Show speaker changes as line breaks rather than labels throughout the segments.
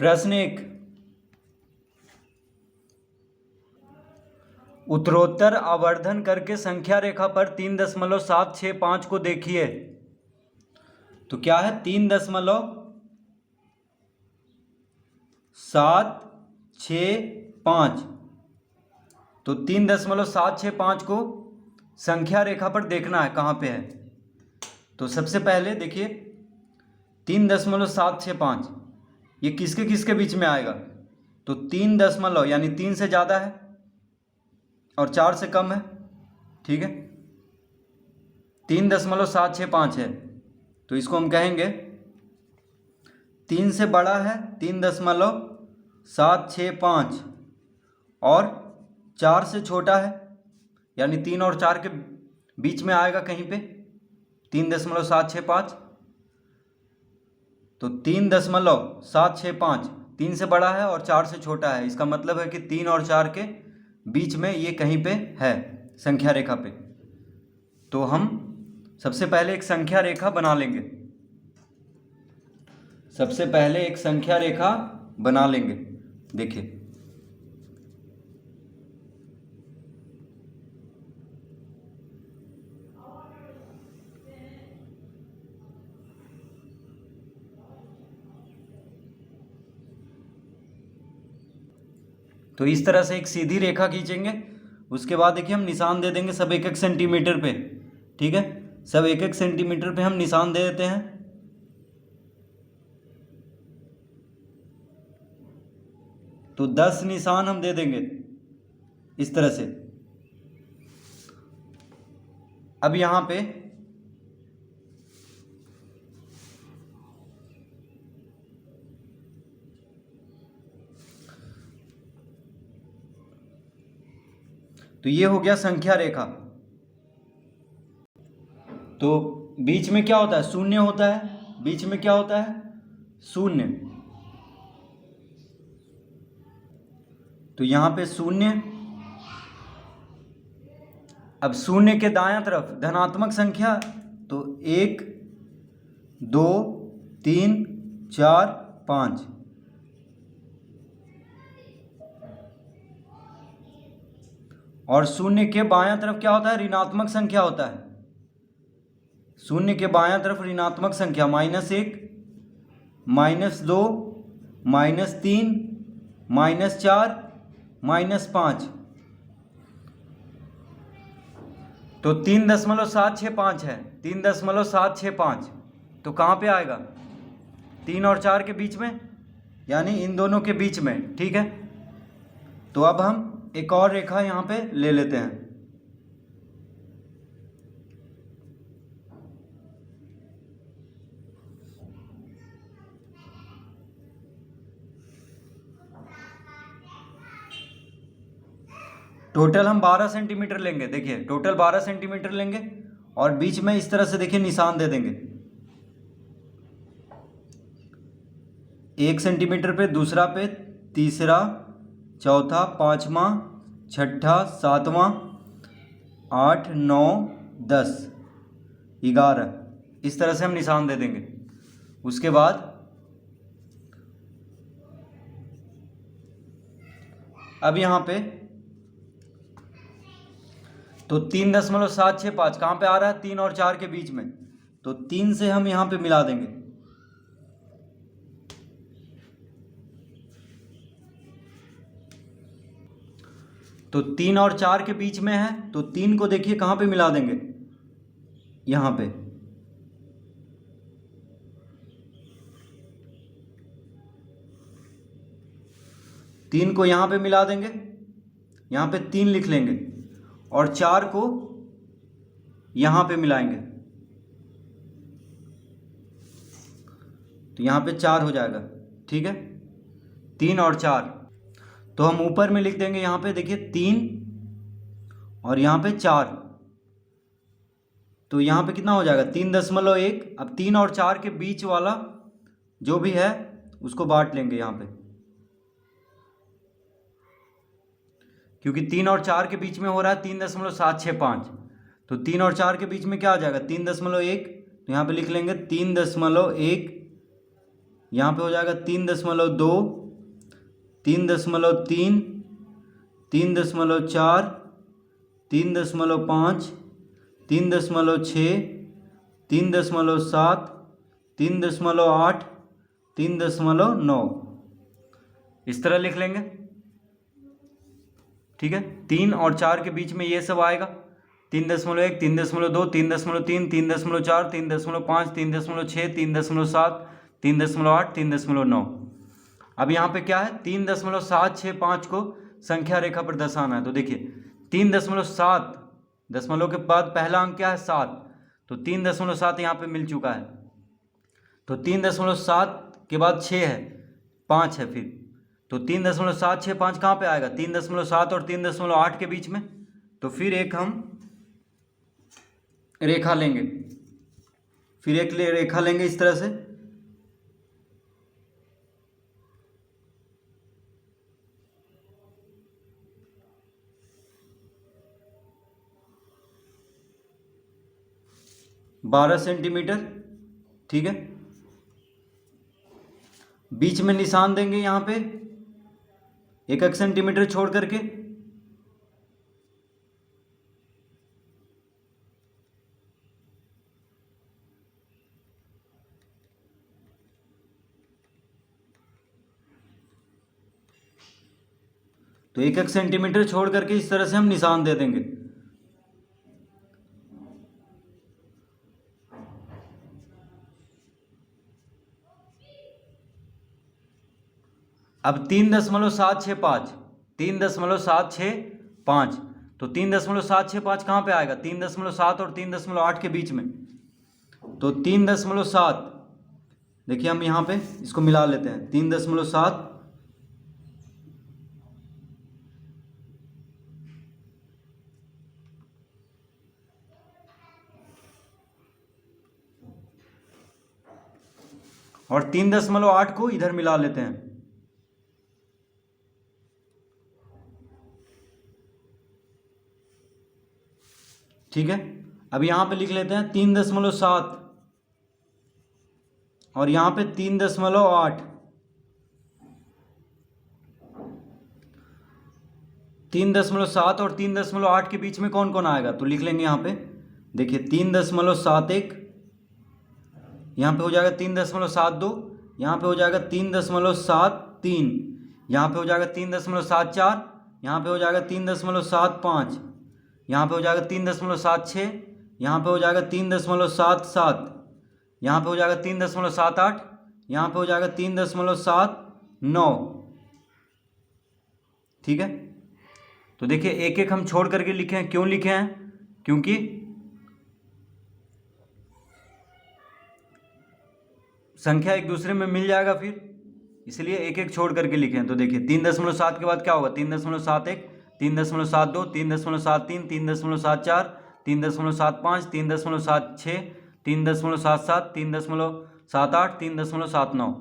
प्रश्न 1, उत्तरोत्तर आवर्धन करके संख्या रेखा पर 3.765 को देखिए। तो क्या है 3.765। तो 3.765 को संख्या रेखा पर देखना है कहाँ पे है। तो सबसे पहले देखिए 3.765 ये किसके किसके बीच में आएगा। तो 3 दशमलव यानी 3 से ज़्यादा है और 4 से कम है, ठीक है। 3.765 है तो इसको हम कहेंगे 3 से बड़ा है 3.765 और 4 से छोटा है यानी 3 और 4 के बीच में आएगा कहीं पे 3.765। तो 3.765 3 से बड़ा है और 4 से छोटा है, इसका मतलब है कि 3 और 4 के बीच में ये कहीं पे है संख्या रेखा पे। तो हम सबसे पहले एक संख्या रेखा बना लेंगे। सबसे पहले एक संख्या रेखा बना लेंगे। देखिए तो इस तरह से एक सीधी रेखा खींचेंगे। उसके बाद देखिए हम निशान दे देंगे सब 1-1 सेंटीमीटर पे, ठीक है। सब 1-1 सेंटीमीटर पे हम निशान दे देते हैं। तो 10 निशान हम दे देंगे इस तरह से। अब यहाँ पे तो ये हो गया संख्या रेखा। तो बीच में क्या होता है, शून्य होता है। बीच में क्या होता है, शून्य। तो यहाँ पे शून्य। अब शून्य के दायां तरफ धनात्मक संख्या, तो 1 2 3 4 5। और शून्य के बायां तरफ क्या होता है, ऋणात्मक संख्या होता है। शून्य के बायां तरफ ऋणात्मक संख्या -1 -2 -3 -4 -5। तो 3.765 है, 3.765। तो कहाँ पे आएगा, 3 और 4 के बीच में यानी इन दोनों के बीच में, ठीक है। तो अब हम एक और रेखा यहाँ पे ले लेते हैं। टोटल हम 12 सेंटीमीटर लेंगे। देखिए टोटल 12 सेंटीमीटर लेंगे और बीच में इस तरह से देखिए निशान दे देंगे। 1 सेंटीमीटर पे, दूसरा पे, तीसरा, चौथा, पाँचवा, छठा, सातवां, 8 9 10 11, इस तरह से हम निशान दे देंगे। उसके बाद अब यहाँ पे तो 3.765 कहाँ पे आ रहा है, 3 और 4 के बीच में। तो 3 से हम यहाँ पे मिला देंगे। तो 3 और 4 के बीच में है, तो 3 को देखिए कहाँ पे मिला देंगे, यहाँ पे। तीन को यहाँ पे मिला देंगे, यहाँ पे 3 लिख लेंगे और 4 को यहाँ पे मिलाएंगे। तो यहाँ पे 4 हो जाएगा, ठीक है। 3 और 4 तो हम ऊपर में लिख देंगे, यहाँ पे देखिए 3 और यहाँ पे 4। तो यहाँ पे कितना हो जाएगा, 3.1। अब 3 और 4 के बीच वाला जो भी है उसको बांट लेंगे यहाँ पे, क्योंकि 3 और 4 के बीच में हो रहा है 3.765। तो 3 और 4 के बीच में क्या आ जाएगा, 3.1। तो यहाँ पे लिख लेंगे 3.1 यहाँ पे हो जाएगा 3.2, 3.3, 3.4, 3.5, 3.6, 3.7, 3.8, 3.9, इस तरह लिख लेंगे। ठीक है, 3 और 4 के बीच में ये सब आएगा, 3.1, 3.2, 3.3, 3.4, 3.5, 3.6, 3.7, 3.8, 3.9। अब यहाँ पे क्या है, 3.765 को संख्या रेखा पर दर्शाना है। तो देखिए 3.7, दशमलव के बाद पहला अंक क्या है 7, तो 3.7 यहाँ पे मिल चुका है। तो 3.7 के बाद 6 है, 5 है फिर, तो 3.765 कहाँ पे आएगा, 3.7 और 3.8 के बीच में। तो फिर एक हम रेखा लेंगे, फिर एक रेखा लेंगे इस तरह से। बारह सेंटीमीटर, ठीक है। बीच में निशान देंगे यहाँ पे 1 सेंटीमीटर छोड़ करके। तो 1 सेंटीमीटर छोड़ करके इस तरह से हम निशान दे देंगे। अब 3.765, 3.765, तो 3.765 कहाँ पे आएगा, 3.7 और 3.8 के बीच में। तो 3.7, देखिए हम यहाँ पे इसको मिला लेते हैं, 3.7, और 3.8 को इधर मिला लेते हैं। ठीक है, अब यहाँ पे लिख लेते हैं 3.7 और यहाँ पे 3.8, 3.7 और 3.8 के बीच में कौन कौन आएगा, तो लिख लेंगे यहाँ पे। देखिए 3.71, यहाँ पे हो जाएगा 3.72, यहाँ पे हो जाएगा 3.73, यहाँ पे हो जाएगा 3.74, यहाँ पे हो जाएगा 3.75, यहाँ पे हो जाएगा 3.76, यहाँ पे हो जाएगा 3.77, यहाँ पे हो जाएगा 3.78, यहाँ पे हो जाएगा 3.79। ठीक है, तो देखिए एक एक हम छोड़ करके लिखे हैं, क्यों लिखे हैं, क्योंकि संख्या एक दूसरे में मिल जाएगा फिर, इसलिए एक एक छोड़ करके लिखे हैं। तो देखिए 3.7 के बाद क्या होगा, 3.71, 3.72, 3.73, 3.74, 3.75, 3.76, 3.77, 3.78, 3.79।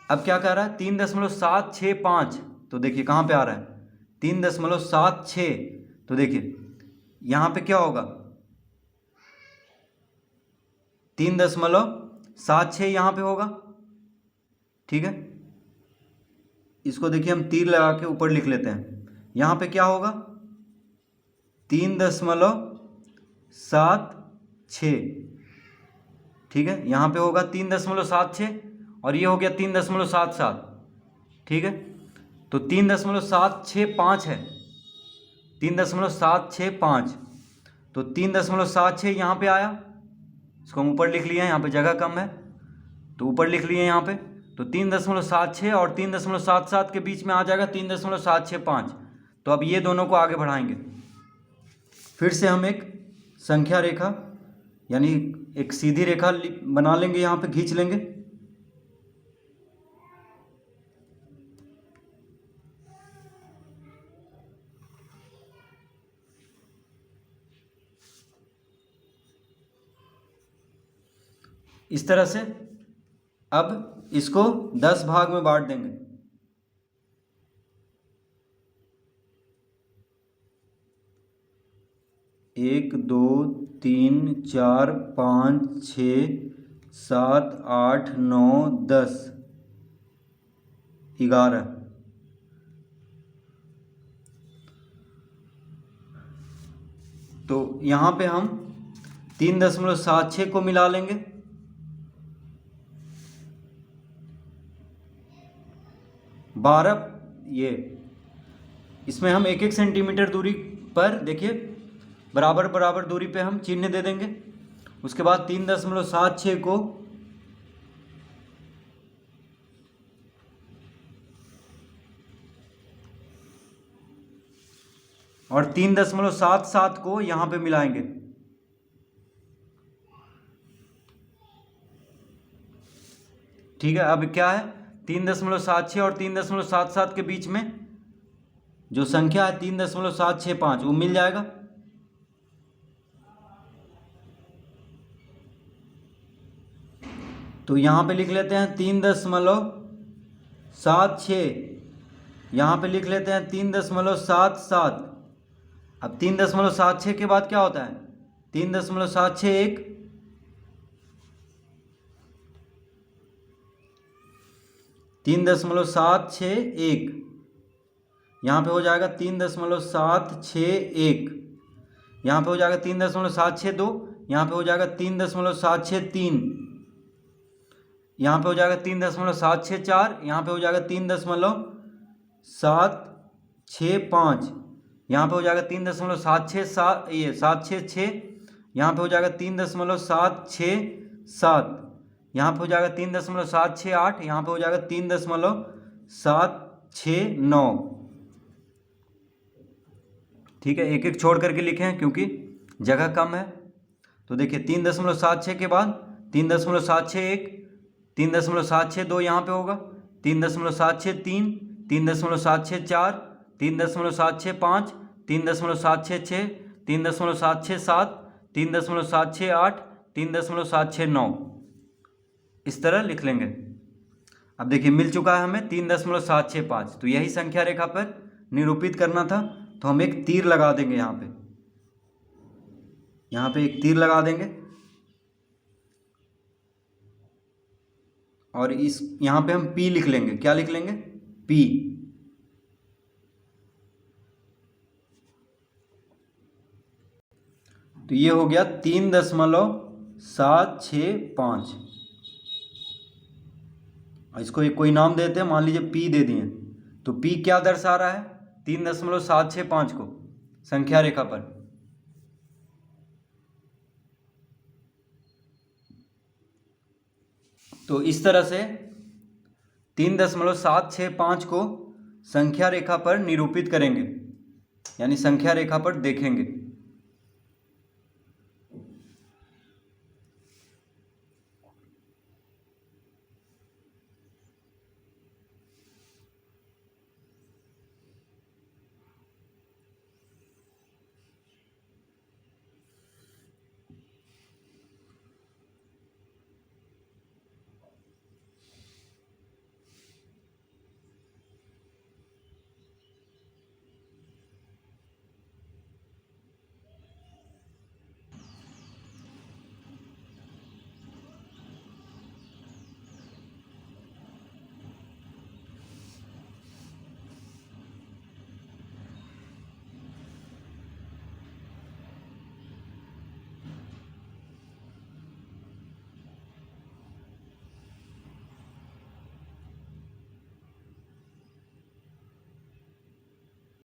अब क्या कह रहा है, 3.765, तो देखिए कहाँ पे आ रहा है 3.76, तो देखिए यहाँ पे क्या होगा, 3.76 यहाँ पे होगा। ठीक है, इसको देखिए हम तीर लगा के ऊपर लिख लेते हैं, यहाँ पे क्या होगा 3.76। ठीक है, यहाँ पे होगा 3.76 और ये हो गया 3.77। ठीक है, तो 3.765 है, 3.765, तो 3.76 यहाँ पे आया, इसको हम ऊपर लिख लिए हैं, यहाँ पे जगह कम है तो ऊपर लिख लिए यहाँ पे। तो 3.76 और 3.77 के बीच में आ जाएगा 3.765। तो अब ये दोनों को आगे बढ़ाएंगे, फिर से हम एक संख्या रेखा यानी एक सीधी रेखा बना लेंगे, यहाँ पे खींच लेंगे। इस तरह से अब इसको 10 भाग में बांट देंगे। 1 2 3 4 5 6 7 8 9 10 11। तो यहाँ पे हम 3.76 को मिला लेंगे। 12 ये इसमें हम 1 1 सेंटीमीटर दूरी पर देखिए बराबर बराबर दूरी पे हम चिन्ह दे देंगे। उसके बाद 3.76 को और 3.77 को यहाँ पे मिलाएंगे। ठीक है, अब क्या है 3.76 और 3.77 के बीच में जो संख्या है 3.765 वो मिल जाएगा। तो यहाँ पे लिख लेते हैं 3.76, यहाँ पे लिख लेते हैं 3.77। अब 3.76 के बाद क्या होता है 3.761, 3.761, यहाँ पे हो जाएगा 3.761, यहाँ पे हो जाएगा 3.762, यहाँ पे हो जाएगा 3.763, यहाँ पे हो जाएगा 3.764, यहाँ पे हो जाएगा 3.765, यहाँ पे हो जाएगा 3.767, ये 766, यहाँ पे हो जाएगा 3.767, यहाँ पे हो जाएगा 3.768, यहाँ पे हो जाएगा 3.769। ठीक है, एक एक छोड़ करके लिखे हैं क्योंकि जगह कम है। तो देखिए 3.76 के बाद 3.761, 3.762 यहाँ पे होगा, 3.763, 3.764, 3.765, 3.766, 3.767, 3.768, 3.769 इस तरह लिख लेंगे। अब देखिए मिल चुका है हमें 3.765। तो यही संख्या रेखा पर निरूपित करना था, तो हम एक तीर लगा देंगे यहाँ पे एक तीर लगा देंगे और इस यहाँ पे हम P लिख लेंगे। क्या लिख लेंगे P। तो ये हो गया 3.765। इसको एक कोई नाम देते हैं, मान लीजिए P दे दिए। तो P क्या दर्शा रहा है 3.765 को संख्या रेखा पर। तो इस तरह से 3.765 को संख्या रेखा पर निरूपित करेंगे, यानी संख्या रेखा पर देखेंगे।